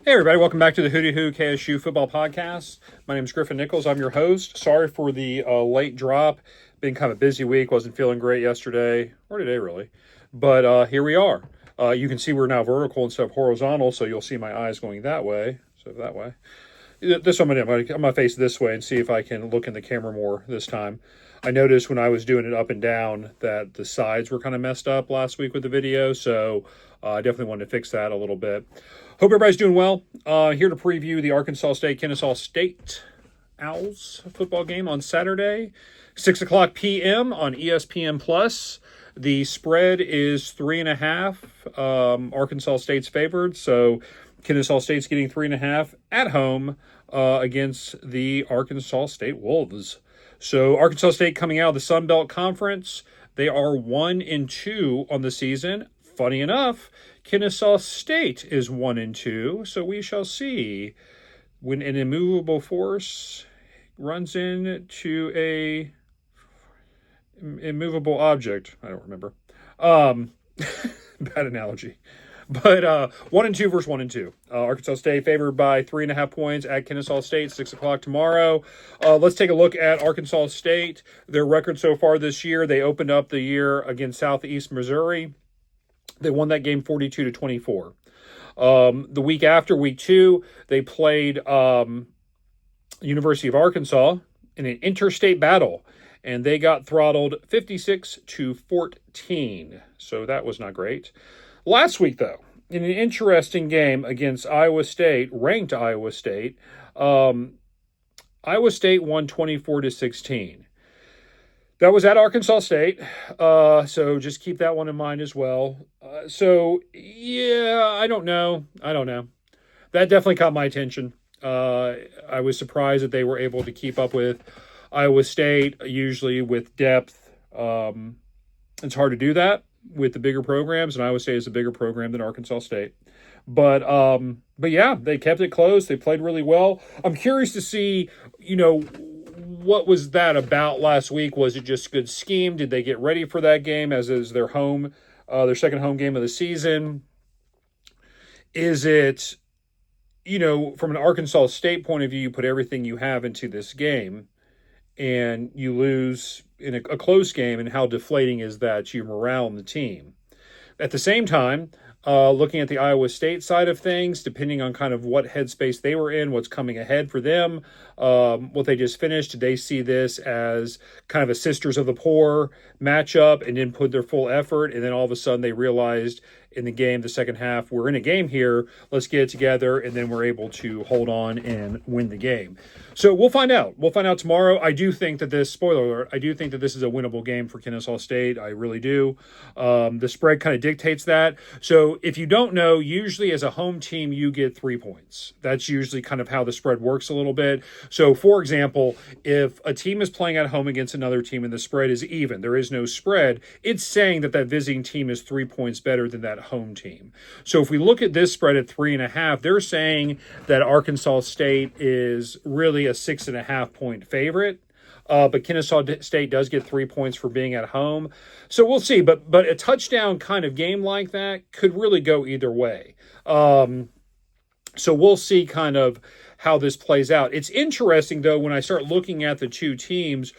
Hey everybody, welcome back to the Hooty Hoo KSU football podcast. My name is Griffin Nichols. I'm your host. Sorry for the late drop. Been kind of a busy week. Wasn't feeling great yesterday, or today really. But here we are. You can see we're now vertical instead of horizontal, so you'll see my eyes going that way. So that way. This one I'm going to face this way and see if I can look in the camera more this time. I noticed when I was doing it up and down that the sides were kind of messed up last week with the video, so I definitely wanted to fix that a little bit. Hope everybody's doing well. Here to preview the Arkansas State-Kennesaw State Owls football game on Saturday, 6 o'clock p.m. on ESPN+. The spread is 3.5. Arkansas State's favored, so Kennesaw State's getting 3.5 at home against the Arkansas State Wolves. So Arkansas State coming out of the Sun Belt Conference, they are 1-2 on the season. Funny enough, Kennesaw State is 1-2, so we shall see when an immovable force runs into a immovable object. I don't remember. Bad analogy. But 1-2 versus 1-2. Arkansas State favored by 3.5 points at Kennesaw State, 6 o'clock tomorrow. Let's take a look at Arkansas State. Their record so far this year, they opened up the year against Southeast Missouri. They won that game 42-24. The week after, week 2, they played University of Arkansas in an interstate battle, and they got throttled 56-14. So that was not great. Last week, though, in an interesting game against Iowa State, ranked Iowa State, Iowa State won 24-16. That was at Arkansas State, so just keep that one in mind as well. I don't know. That definitely caught my attention. I was surprised that they were able to keep up with Iowa State, usually with depth. It's hard to do that with the bigger programs, and Iowa State is a bigger program than Arkansas State. But yeah, they kept it close. They played really well. I'm curious to see, what was that about last week? Was it just good scheme? Did they get ready for that game as is their second home game of the season? Is it, from an Arkansas State point of view, you put everything you have into this game and you lose in a close game, and how deflating is that to your morale in the team? At the same time, looking at the Iowa State side of things, depending on kind of what headspace they were in, what's coming ahead for them, what they just finished, did they see this as kind of a Sisters of the Poor matchup and didn't put their full effort, and then all of a sudden they realized in the game, the second half, we're in a game here, let's get it together, and then we're able to hold on and win the game. So we'll find out. We'll find out tomorrow. I do think that spoiler alert, I do think that this is a winnable game for Kennesaw State. I really do. The spread kind of dictates that. So if you don't know, usually as a home team, you get 3 points. That's usually kind of how the spread works a little bit. So for example, if a team is playing at home against another team and the spread is even, there is no spread, it's saying that visiting team is 3 points better than that home team. So if we look at this spread at 3.5, they're saying that Arkansas State is really a 6.5 point favorite. But Kennesaw State does get 3 points for being at home. So we'll see. But a touchdown kind of game like that could really go either way. So we'll see kind of how this plays out. It's interesting, though, when I start looking at the two teams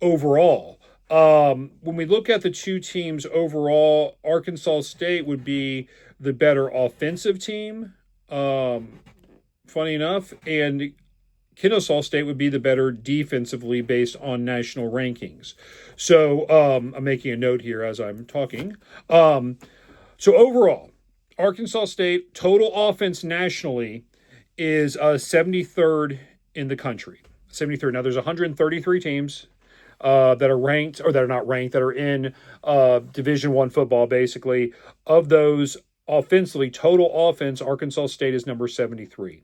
overall. When we look at the two teams overall, Arkansas State would be the better offensive team, funny enough, and Kennesaw State would be the better defensively based on national rankings. So I'm making a note here as I'm talking. So overall, Arkansas State total offense nationally is 73rd in the country. 73rd. Now there's 133 teams that are ranked, or that are not ranked, that are in Division I football, basically. Of those, offensively, total offense, Arkansas State is number 73.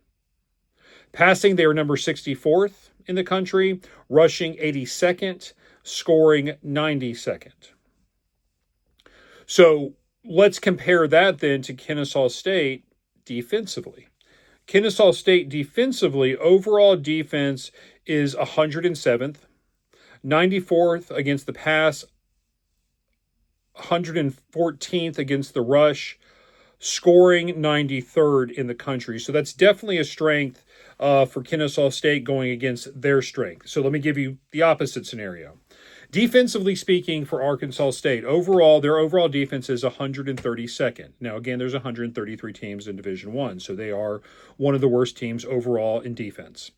Passing, they are number 64th in the country. Rushing, 82nd. Scoring, 92nd. So let's compare that then to Kennesaw State defensively. Kennesaw State defensively, overall defense is 107th. 94th against the pass, 114th against the rush, scoring 93rd in the country. So that's definitely a strength for Kennesaw State going against their strength. So let me give you the opposite scenario. Defensively speaking, for Arkansas State, overall, their overall defense is 132nd. Now, again, there's 133 teams in Division I, so they are one of the worst teams overall in defense.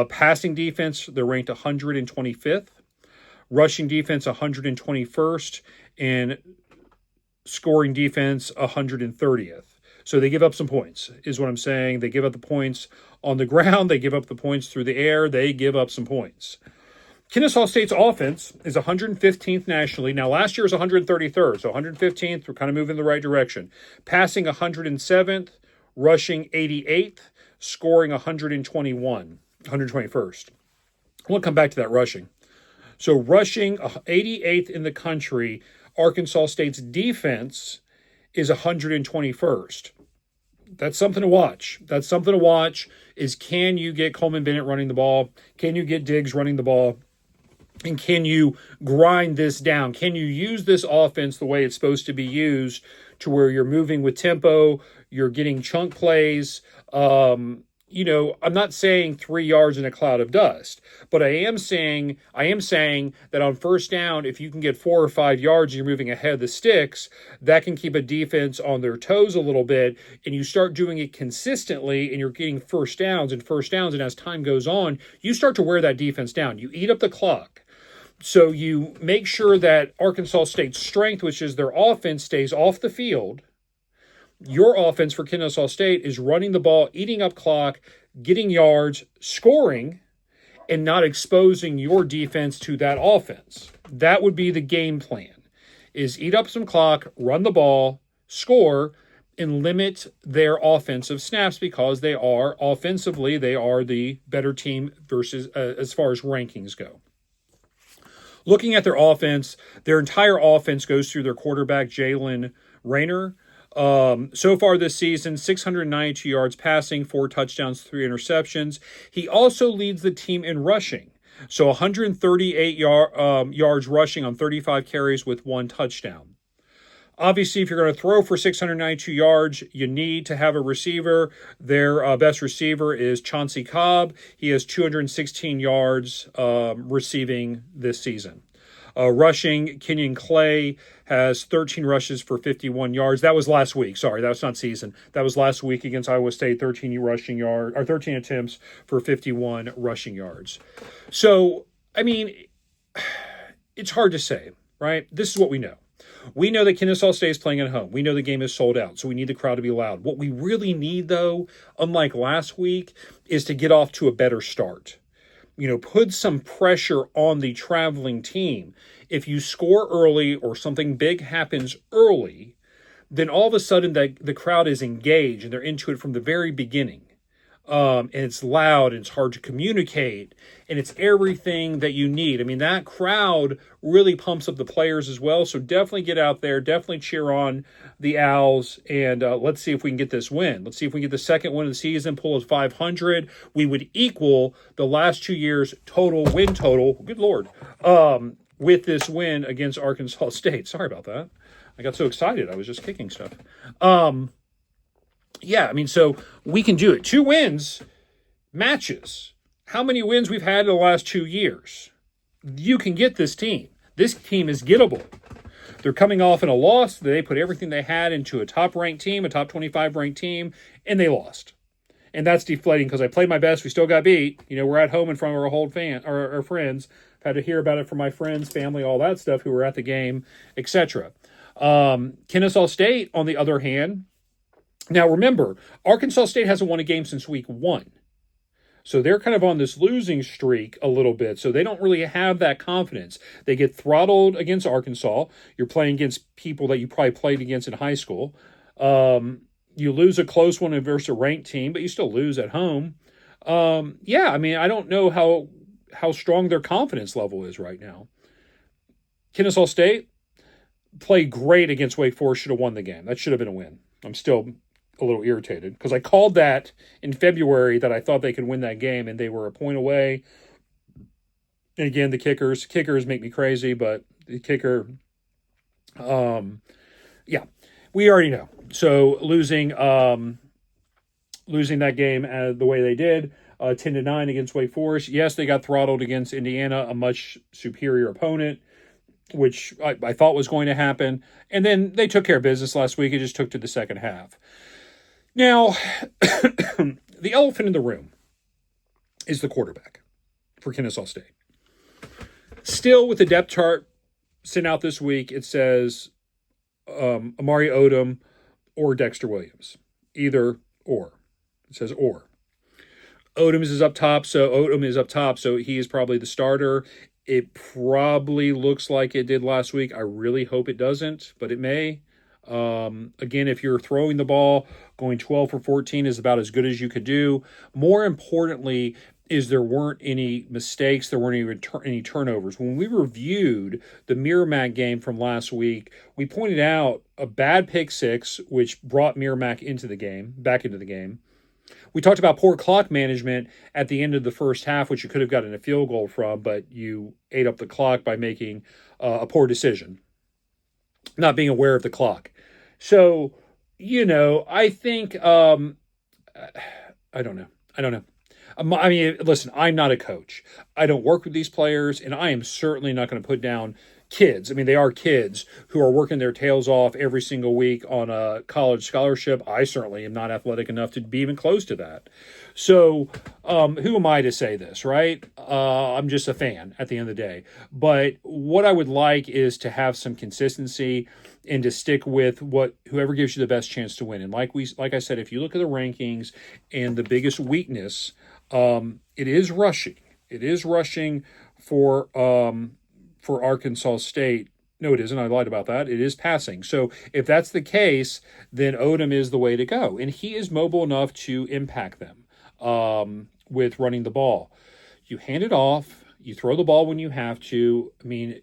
Passing defense, they're ranked 125th. Rushing defense, 121st. And scoring defense, 130th. So they give up some points, is what I'm saying. They give up the points on the ground. They give up the points through the air. They give up some points. Kennesaw State's offense is 115th nationally. Now, last year was 133rd, so 115th. We're kind of moving in the right direction. Passing 107th, rushing 88th, scoring 121st. I want to come back to that rushing. So rushing 88th in the country, Arkansas State's defense is 121st. That's something to watch. That's something to watch is, can you get Coleman Bennett running the ball? Can you get Diggs running the ball? And can you grind this down? Can you use this offense the way it's supposed to be used, to where you're moving with tempo, you're getting chunk plays? I'm not saying 3 yards in a cloud of dust, but I am saying that on first down, if you can get 4 or 5 yards, you're moving ahead of the sticks, that can keep a defense on their toes a little bit, and you start doing it consistently, and you're getting first downs, and as time goes on, you start to wear that defense down. You eat up the clock. So you make sure that Arkansas State's strength, which is their offense, stays off the field. Your offense for Kennesaw State is running the ball, eating up clock, getting yards, scoring, and not exposing your defense to that offense. That would be the game plan, is eat up some clock, run the ball, score, and limit their offensive snaps, because they are the better team versus as far as rankings go. Looking at their offense, their entire offense goes through their quarterback, Jalen Rayner. So far this season, 692 yards passing, 4 touchdowns, 3 interceptions. He also leads the team in rushing. So 138 yards rushing on 35 carries with 1 touchdown. Obviously, if you're going to throw for 692 yards, you need to have a receiver. Their best receiver is Chauncey Cobb. He has 216 yards receiving this season. Rushing, Kenyon Clay has 13 rushes for 51 yards. That was last week. Sorry, that was not season. That was last week against Iowa State, 13 attempts for 51 rushing yards. So, it's hard to say, right? This is what we know. We know that Kennesaw State is playing at home. We know the game is sold out, so we need the crowd to be loud. What we really need, though, unlike last week, is to get off to a better start. Put some pressure on the traveling team. If you score early or something big happens early, then all of a sudden the crowd is engaged and they're into it from the very beginning. And it's loud, and it's hard to communicate, and it's everything that you need. That crowd really pumps up the players as well, so definitely get out there, definitely cheer on the Owls, and let's see if we can get this win. Let's see if we can get the second win of the season, pull us 500. We would equal the last 2 years' win total, good Lord, with this win against Arkansas State. Sorry about that. I got so excited. I was just kicking stuff. So we can do it. 2 wins matches how many wins we've had in the last 2 years. You can get this team. This team is gettable. They're coming off in a loss. They put everything they had into a top-ranked team, a top 25-ranked team, and they lost. And that's deflating because I played my best. We still got beat. We're at home in front of our whole our friends. I've had to hear about it from my friends, family, all that stuff who were at the game, etc. Kennesaw State, on the other hand, now remember, Arkansas State hasn't won a game since week 1. So they're kind of on this losing streak a little bit. So they don't really have that confidence. They get throttled against Arkansas. You're playing against people that you probably played against in high school. You lose a close one versus a ranked team, but you still lose at home. I don't know how strong their confidence level is right now. Kennesaw State played great against Wake Forest, should have won the game. That should have been a win. I'm still a little irritated because I called that in February that I thought they could win that game, and they were a point away. And again, the kickers make me crazy, but the kicker, we already know. So losing that game the way they did, 10-9 against Wake Forest. Yes, they got throttled against Indiana, a much superior opponent, which I thought was going to happen. And then they took care of business last week. It just took to the second half. Now, the elephant in the room is the quarterback for Kennesaw State. Still, with the depth chart sent out this week, it says Amari Odom or Dexter Williams. Either or. It says or. Odom is up top, so he is probably the starter. It probably looks like it did last week. I really hope it doesn't, but it may. Again, if you're throwing the ball, going 12 for 14 is about as good as you could do. More importantly, is there weren't any mistakes, there weren't even any turnovers. When we reviewed the Merrimack game from last week, we pointed out a bad pick six, which brought Merrimack back into the game. We talked about poor clock management at the end of the first half, which you could have gotten a field goal from, but you ate up the clock by making a poor decision, not being aware of the clock. So, I think, I don't know. I mean, listen, I'm not a coach. I don't work with these players, and I am certainly not going to put down kids. I mean, they are kids who are working their tails off every single week on a college scholarship. I certainly am not athletic enough to be even close to that. So who am I to say this, right? I'm just a fan at the end of the day. But what I would like is to have some consistency and to stick with whoever gives you the best chance to win. And like I said, if you look at the rankings and the biggest weakness, it is rushing. It is rushing for Arkansas State. No, it isn't. I lied about that. It is passing. So if that's the case, then Odom is the way to go. And he is mobile enough to impact them with running the ball. You hand it off. You throw the ball when you have to. I mean,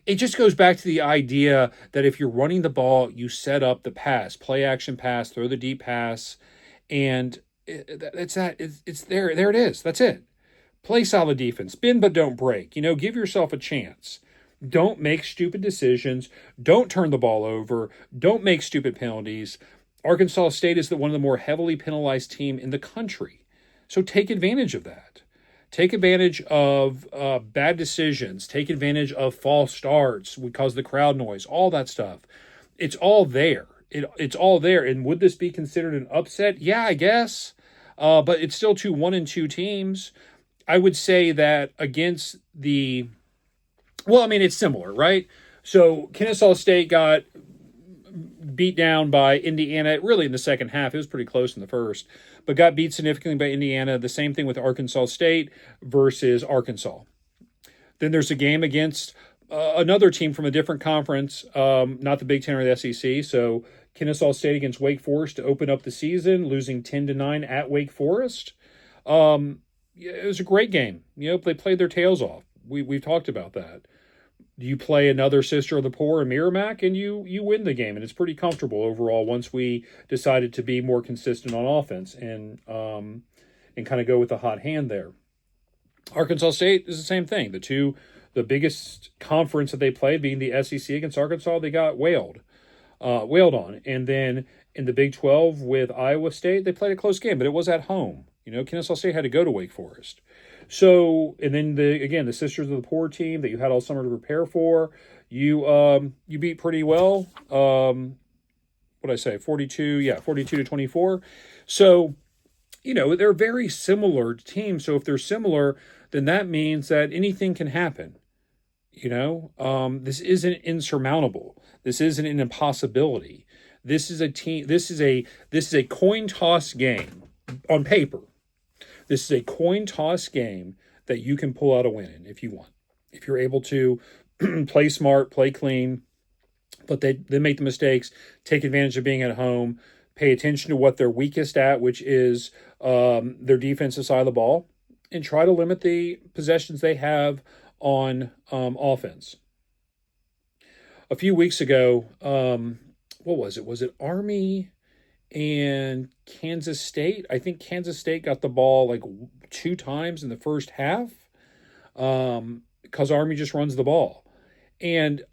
it just goes back to the idea that if you're running the ball, you set up the pass, play action pass, throw the deep pass, and it's there. There it is. That's it. Play solid defense. Bend but don't break. Give yourself a chance. Don't make stupid decisions. Don't turn the ball over. Don't make stupid penalties. Arkansas State is one of the more heavily penalized team in the country. So take advantage of that. Take advantage of bad decisions. Take advantage of false starts because of the crowd noise, all that stuff. It's all there. It's all there. And would this be considered an upset? Yeah, I guess. But it's still 1-2 teams. I would say that against it's similar, right? So Kennesaw State got beat down by Indiana, really in the second half. It was pretty close in the first, but got beat significantly by Indiana. The same thing with Arkansas State versus Arkansas. Then there's a game against another team from a different conference, not the Big Ten or the SEC. So Kennesaw State against Wake Forest to open up the season, losing 10-9 at Wake Forest. It was a great game. They played their tails off. We've talked about that. You play another Sister of the Poor in Merrimack, and you win the game, and it's pretty comfortable overall once we decided to be more consistent on offense and kind of go with the hot hand there. Arkansas State is the same thing. The biggest conference that they played being the SEC against Arkansas, they got wailed on. And then in the Big 12 with Iowa State, they played a close game, but it was at home. Kennesaw State had to go to Wake Forest. So, and then the Sisters of the Poor team that you had all summer to prepare for, you beat pretty well. What did I say? 42-24. So, they're very similar teams. So if they're similar, then that means that anything can happen. This isn't insurmountable. This isn't an impossibility. This is a coin toss game on paper. This is a coin toss game that you can pull out a win in if you want. If you're able to play smart, play clean, but they make the mistakes, take advantage of being at home, pay attention to what they're weakest at, which is their defensive side of the ball, and try to limit the possessions they have on offense. A few weeks ago, what was it? Was it Army and Kansas State? I think Kansas State got the ball like 2 times in the first half because Army just runs the ball. And,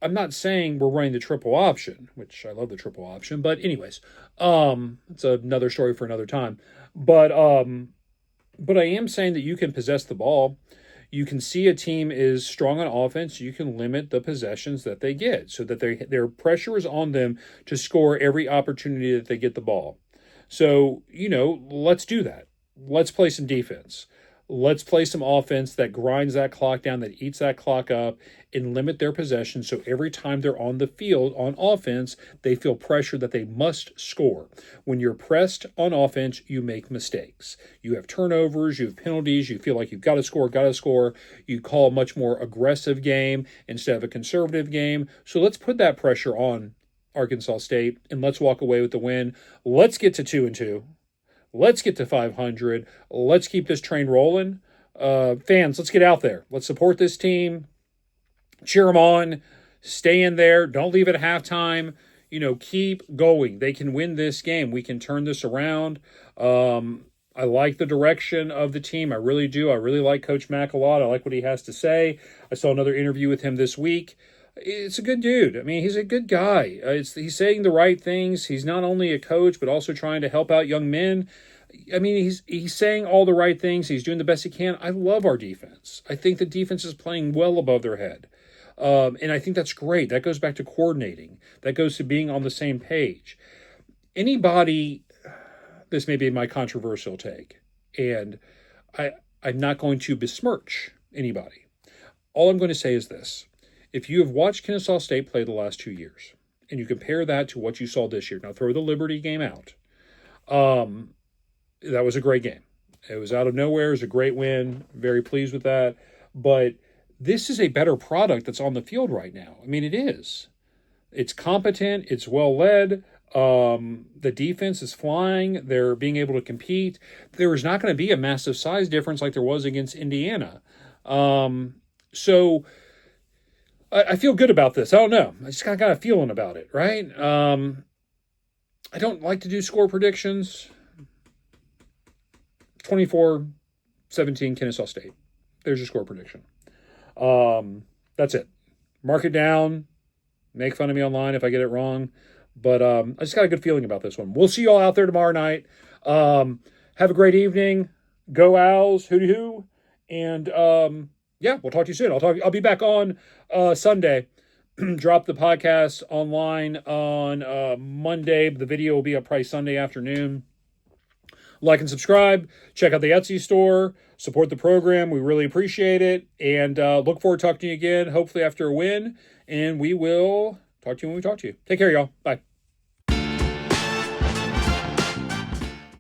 I'm not saying we're running the triple option, which I love the triple option, but anyways, it's another story for another time. But I am saying that you can possess the ball. You can see a team is strong on offense. You can limit the possessions that they get so that their pressure is on them to score every opportunity that they get the ball. So, let's do that. Let's play some defense. Let's play some offense that grinds that clock down, that eats that clock up, and limit their possession. So every time they're on the field on offense, they feel pressure that they must score. When you're pressed on offense, you make mistakes. You have turnovers, you have penalties, you feel like you've got to score. You call a much more aggressive game instead of a conservative game. So let's put that pressure on Arkansas State and let's walk away with the win. Let's get to 2-2. Let's get to 500. Let's keep this train rolling. Fans, let's get out there. Let's support this team. Cheer them on. Stay in there. Don't leave at halftime. Keep going. They can win this game. We can turn this around. I like the direction of the team. I really do. I really like Coach Mack a lot. I like what he has to say. I saw another interview with him this week. It's a good dude. I mean, he's a good guy. He's saying the right things. He's not only a coach, but also trying to help out young men. I mean, he's saying all the right things. He's doing the best he can. I love our defense. I think the defense is playing well above their head. And I think that's great. That goes back to coordinating. That goes to being on the same page. This may be my controversial take, and I'm not going to besmirch anybody. All I'm going to say is this. If you have watched Kennesaw State play the last 2 years, and you compare that to what you saw this year, now throw the Liberty game out, that was a great game. It was out of nowhere. It was a great win. Very pleased with that. But this is a better product that's on the field right now. I mean, it is. It's competent. It's well led. The defense is flying. They're being able to compete. There is not going to be a massive size difference like there was against Indiana. So I feel good about this. I don't know. I just got a feeling about it, right? I don't like to do score predictions. 24-17 Kennesaw State. There's your score prediction. That's it. Mark it down. Make fun of me online if I get it wrong. But I just got a good feeling about this one. We'll see you all out there tomorrow night. Have a great evening. Go Owls. Hooty Hoo. And we'll talk to you soon. I'll be back on Sunday. Drop the podcast online on Monday. The video will be up probably Sunday afternoon. Like and subscribe. Check out the Etsy store. Support the program. We really appreciate it. And look forward to talking to you again, hopefully after a win. And we will talk to you when we talk to you. Take care, y'all. Bye.